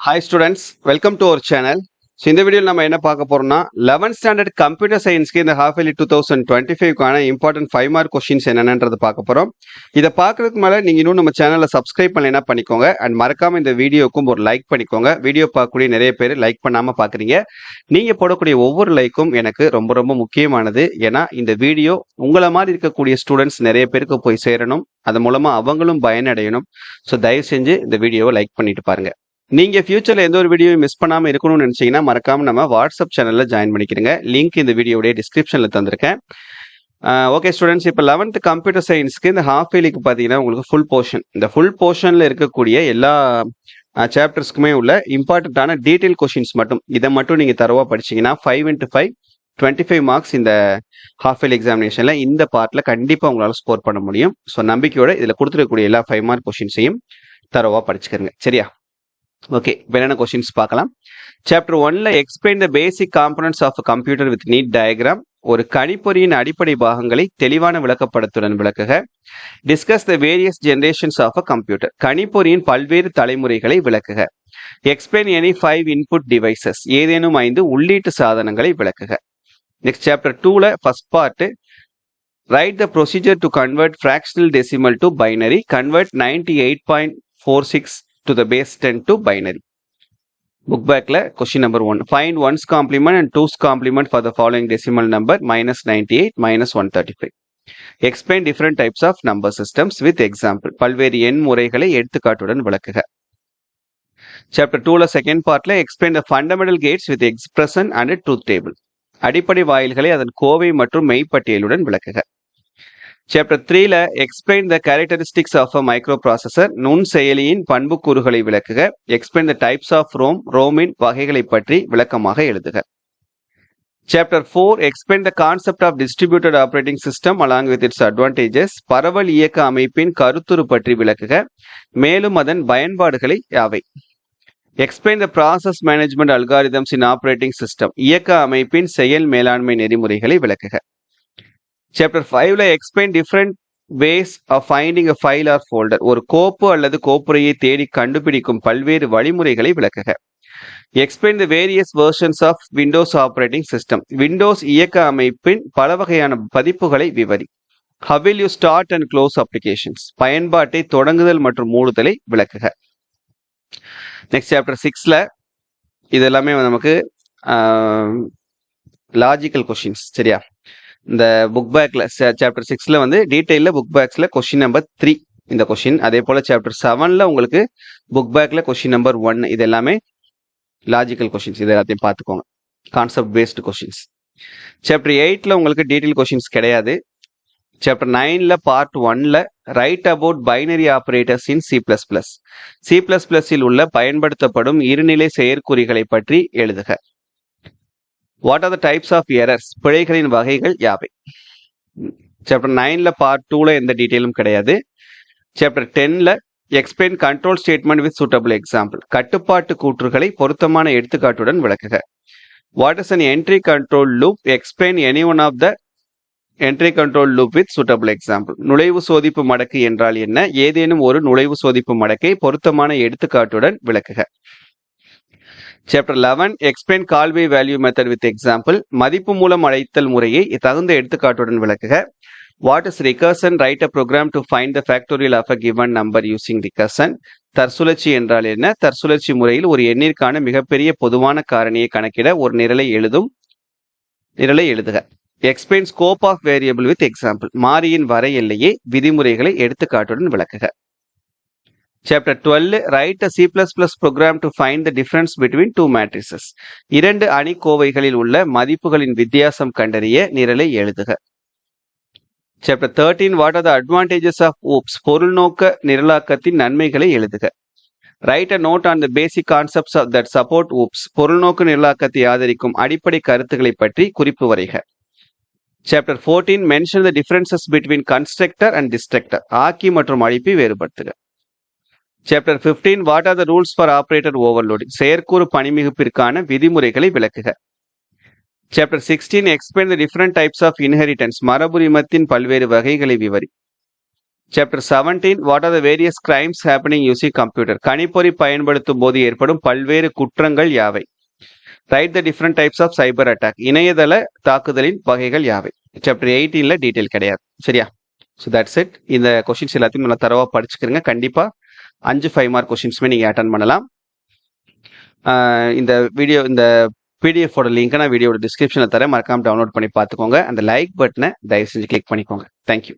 Hi students, welcome to our channel. So இந்த வீடியோல நம்ம என்ன பார்க்க போறோம்னா 11th ஸ்டாண்டர்ட் கம்ப்யூட்டர் சயின்ஸ்க்கு இந்த ஹாஃப் இயர்லி 2025க்கான இம்பார்ட்டன்ட் 5 மார்க் கொஸ்டின்ஸ் என்னென்னது பார்க்க போறோம். இதை பார்க்கறதுக்கு மேல நீங்க இன்னும் நம்ம சேனலை சப்ஸ்கிரைப் பண்ணலைன்னா பண்ணிக்கோங்க அண்ட் மறக்காம இந்த வீடியோக்கும் ஒரு லைக் பண்ணிக்கோங்க. வீடியோ பார்க்கக்கூடிய நிறைய பேர் லைக் பண்ணாம பாக்குறீங்க. நீங்க போடக்கூடிய ஒவ்வொரு லைக்கும் எனக்கு ரொம்ப ரொம்ப முக்கியமானது. ஏன்னா இந்த வீடியோ உங்களை மாதிரி இருக்கக்கூடிய ஸ்டூடெண்ட்ஸ் நிறைய பேருக்கு போய் சேரணும். அது மூலமா அவங்களும் பயனடையணும். ஸோ தயவு செஞ்சு இந்த வீடியோவை லைக் பண்ணிட்டு பாருங்க. நீங்க ஃபியூச்சர்ல எந்த ஒரு வீடியோ மிஸ் பண்ணாம இருக்கணும்னு நினைச்சீங்கன்னா மறக்காம நம்ம வாட்ஸ்அப் சேனல்ல ஜாயின் பண்ணிக்கிறங்க. லிங்க் இந்த வீடியோடைய டிஸ்கிரிப்ஷன்ல தந்திருக்கேன். ஓகே ஸ்டூடெண்ட்ஸ், இப்போ 11th கம்ப்யூட்டர் சயின்ஸ்க்கு இந்த ஹாஃப் இயர்லிக்கு பார்த்தீங்கன்னா உங்களுக்கு ஃபுல் போர்ஷன், இந்த ஃபுல் போர்ஷன்ல இருக்கக்கூடிய எல்லா சாப்டர்ஸ்க்குமே உள்ள இம்பார்ட்டன்டான டீடைல் கொஸ்டின்ஸ் மட்டும் இதை மட்டும் நீங்க தரவா படிச்சீங்கன்னா 5 into 5 25 மார்க்ஸ் இந்த ஹாஃப் இயர்லி எக்ஸாமினேஷன்ல இந்த பார்ட்ல கண்டிப்பா உங்களால ஸ்கோர் பண்ண முடியும். ஸோ நம்பிக்கையோட இதுல கொடுத்துருக்கக்கூடிய எல்லா 5 மார்க் கொஸ்டின்ஸையும் தரவா படிச்சுக்கிறங்க. சரியா? ஓகே, என்னென்ன கொஸ்டின்ஸ் பார்க்கலாம். சாப்டர் 1ல explain the basic components of computer with neat diagram. ஒரு கணிப்பொறியின் அடிப்படை பாகங்களை தெளிவான விளக்கப்படத்துடன் விளக்குக. Discuss the various generations of a computer. கணிப்பொறியின் பல்வேறு தலைமுறைகளை விளக்குக. Explain any 5 input devices. ஏதேனும் 5 உள்ளீட்டு சாதனங்களை விளக்குக. நெக்ஸ்ட் சாப்டர் 2ல first part write the procedure to convert fractional decimal to binary. Convert 98.46 to the base 10 to binary. Book backல question number 1. Find 1's complement and 2's complement for the following decimal number -98 -135. Explain different types of number systems with example. பல்வேறு எண் முறைகளை எடுத்துக்காட்டுடன் விளக்குக. Chapter 2ல second பார்ட்ல explain the fundamental gates with expression and truth table. அடிப்படை வாயில்களை அதன் கோவை மற்றும் மெய்ப்பட்டியலுடன் விளக்குக. சாப்டர் 3ல explain the characteristics of a microprocessor. நுண் செயலியின் பண்புக்கூறுகளை விளக்குக. எக்ஸ்பிளைன் த டைப்ஸ் ஆஃப் ரோமின் வகைகளை பற்றி விளக்கமாக எழுதுக. Chapter 4 explain the concept of distributed operating system along with its advantages. பரவல் இயக்க அமைப்பின் கருத்துரு பற்றி விளக்குக. மேலும் அதன் பயன்பாடுகளை யாவை. Explain the process management algorithms in operating system. இயக்க அமைப்பின் செயல் மேலாண்மை நெறிமுறைகளை விளக்குக. சாப்டர் 5ல explain different ways of finding a file or folder. ஒரு கோப்பு அல்லது கோப்புரையை தேடி கண்டுபிடிக்கும் பல்வேறு வழிமுறைகளை விளக்குக. Explain the various versions of Windows operating system. Windows இயக்க அமைப்பின் பல வகையான பதிப்புகளை விவரி. How will you start and close applications. பயன்பாட்டை தொடங்குதல் மற்றும் மூடுதலை விளக்குக. நெக்ஸ்ட் சாப்டர் 6ல இது எல்லாமே நமக்கு லாஜிக்கல் கொஸ்டின்ஸ். சரியா? இந்த புக் பேக்ல சாப்டர் 6ல டீடைல்ல புக் பேக்ஸ்ல கொஸ்டின் நம்பர் 3 இந்த கொஸ்டின். அதே போல சாப்டர் 7ல உங்களுக்கு புக் பேக்ல கொஸ்டின் நம்பர் 1. இது எல்லாமே லாஜிக்கல் கொஸ்டின்ஸ். இது எல்லாத்தையும் பார்த்துக்கோங்க. Concept based questions. சாப்டர் 8ல உங்களுக்கு டீடைல் கொஸ்டின்ஸ் கிடையாது. சாப்டர் 9ல பார்ட் 1ல write about binary operators in C++. C++இல் உள்ள பயன்படுத்தப்படும் இருநிலை செயற்குறிகளை பற்றி எழுதுக. What are the types of errors. பிழைகளின் வகைகள் யாவை. சாப்டர் 9ல பார்ட் 2ல எந்த டீடைலும் கிடையாது. சாப்டர் 10ல explain control statement with suitable example. கட்டுப்பாட்டு கூற்றுகளை பொருத்தமான எடுத்துக்காட்டுடன் விளக்குக. What is an entry control loop. Explain any one of the entry control loop with suitable example. நுழைவு சோதிப்பு மடக்கு என்றால் என்ன. ஏதேனும் ஒரு நுழைவு சோதிப்பு மடக்கை பொருத்தமான எடுத்துக்காட்டுடன் விளக்குக. Chapter 11 explain call by value method with example. மதிப்பு மூலம் அழைத்தல் முறையை தகுந்த எடுத்துக்காட்டுடன் விளக்குக. What is recursion. Write a program to find the factorial of a given number using recursion. தற்சுழற்சி என்றால் என்ன. தற்சுழற்சி முறையில் ஒரு எண்ணிற்கான மிகப்பெரிய பொதுவான காரணியை கணக்கிட ஒரு நிரலை எழுதுக. Explain scope of variable with example. மாறியின் வரை எல்லையை விதிமுறைகளை எடுத்துக்காட்டுடன் விளக்குக. Chapter 12 write a C++ program to find the difference between two matrices. இரண்டு அணிக்கோவைகளில் உள்ள மதிப்புகளின் வித்தியாசம் கண்டறிய நிரலை எழுதுக. Chapter 13 what are the advantages of OOPS. பொருள்நோக்க நிரலாக்கத்தின் நன்மைகளை எழுதுக. Write a note on the basic concepts that support OOPS. பொருள்நோக்கு நிரலாக்கத்தை ஆதரிக்கும் அடிப்படை கருத்துக்களை பற்றி குறிப்பு வரைக. Chapter 14 mention the differences between constructor and destructor. ஆக்கி மற்றும் அழிப்பை வேறுபடுத்துக. Chapter 15 what are the rules for operator overloading. செயற்கூறு பணிமிகுப்பிற்கான விதிமுறைகளை விளக்குக. Chapter 16 explain the different types of inheritance. மரபுரிமத்தின் பல்வேறு வகைகளை விவரி. Chapter 17 what are the various crimes happening using computer. கணிப்பொறி பயன்படுத்தும் போது ஏற்படும் பல்வேறு குற்றங்கள் யாவை? Write the different types of cyber attack. இணையதள தாக்குதலின் வகைகள் யாவை? சாப்டர் 18ல டீட்டெயில் கிடையாது. சரியா? So that's it. இந்த கொஷின்ஸ் எல்லாத்தையும் நல்லா தரவா படிச்சுக்கிறங்க. கண்டிப்பா 5 மார்க் கொஷின்ஸுமே நீங்க அட்டன் பண்ணலாம். இந்த பிடிஎஃபோட லிங்க் நான் வீடியோட டிஸ்கிரிப்ஷனில் தரேன். மறக்காம டவுன்லோட் பண்ணி பார்த்துக்கோங்க. அந்த லைக் பட்டனை தயவு செஞ்சு கிளிக் பண்ணிக்கோங்க. தேங்க்யூ.